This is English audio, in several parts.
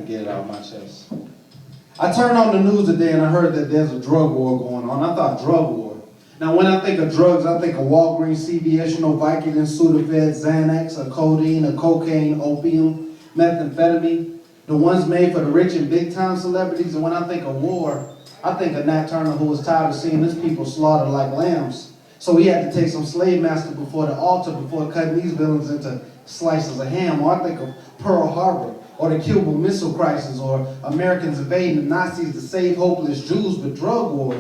get it out of my chest. I turned on the news today and I heard that there's a drug war going on. I thought drug war. Now when I think of drugs, I think of Walgreens, CVS, Vicodin, Sudafed, Xanax, or codeine, or cocaine, opium, methamphetamine. The ones made for the rich and big time celebrities. And when I think of war, I think of Nat Turner, who was tired of seeing his people slaughtered like lambs. So he had to take some slave master before the altar before cutting these villains into slices of ham. Or I think of Pearl Harbor, or the Cuban Missile Crisis, or Americans invading the Nazis to save hopeless Jews with drug war.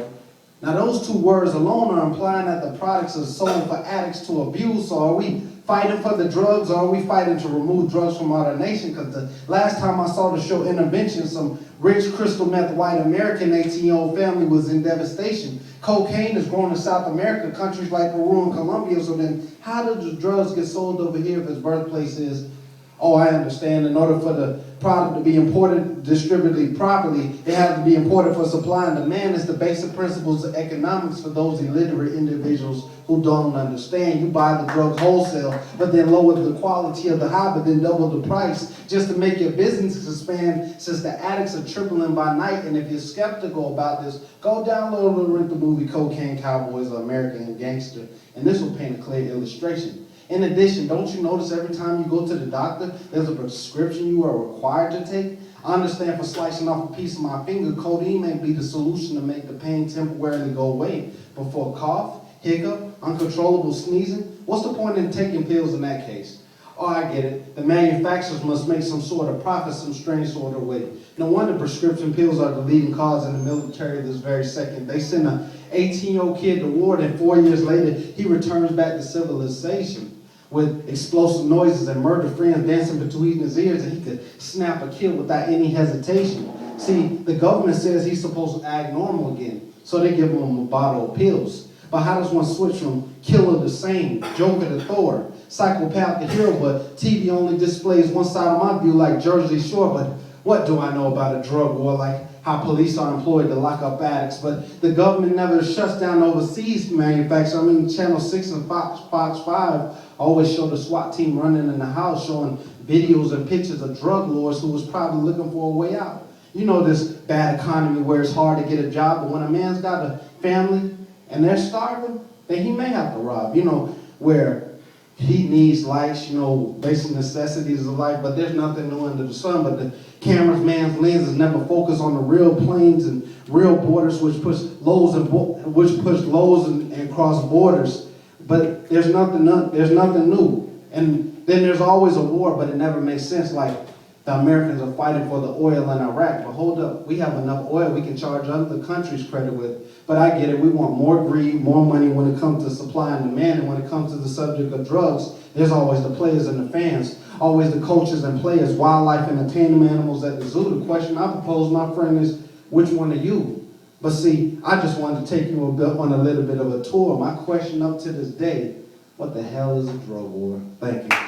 Now those two words alone are implying that the products are sold for addicts to abuse. So are we fighting for the drugs, or are we fighting to remove drugs from our nation? Because the last time I saw the show Intervention, some rich crystal meth white American 18-year-old family was in devastation. Cocaine is grown in South America, countries like Peru and Colombia. So then how do the drugs get sold over here if its birthplace is? Oh, I understand. In order for the product to be imported, distributed properly, it has to be imported for supply and demand. It's the basic principles of economics for those illiterate individuals who don't understand. You buy the drug wholesale, but then lower the quality of the high, but then double the price just to make your business expand, since the addicts are tripling by night. And if you're skeptical about this, go download and rent the movie Cocaine Cowboys or American Gangster, and this will paint a clear illustration. In addition, don't you notice every time you go to the doctor, there's a prescription you are required to take? I understand for slicing off a piece of my finger, codeine may be the solution to make the pain temporarily go away. But for a cough, hiccup, uncontrollable sneezing, what's the point in taking pills in that case? Oh, I get it. The manufacturers must make some sort of profit some strange sort of way. No wonder prescription pills are the leading cause in the military this very second. They send an 18-year-old kid to war, and 4 years later, he returns back to civilization with explosive noises and murder friends dancing between his ears, and he could snap a kill without any hesitation. See, the government says he's supposed to act normal again, so they give him a bottle of pills. But how does one switch from killer to sane, Joker to Thor, psychopath to hero? But TV only displays one side of my view like Jersey Shore. But what do I know about a drug war, like how police are employed to lock up addicts? But the government never shuts down overseas manufacturers. I mean, Channel 6 and Fox 5 always show the SWAT team running in the house, showing videos and pictures of drug lords who was probably looking for a way out. You know, this bad economy where it's hard to get a job, but when a man's got a family and they're starving, then he may have to rob. You know, where he needs lights, basic necessities of life, but there's nothing new under the sun. But the cameraman's lenses never focus on the real planes and real borders, which push lows and cross borders. But there's nothing new. And then there's always a war, but it never makes sense. Like the Americans are fighting for the oil in Iraq. But hold up, we have enough oil we can charge other countries credit with. But I get it, we want more greed, more money when it comes to supply and demand. And when it comes to the subject of drugs, there's always the players and the fans, always the coaches and players, wildlife and entertainment animals at the zoo. The question I propose, my friend, is which one are you? But see, I just wanted to take you on a little bit of a tour. My question up to this day, what the hell is a drug war? Thank you.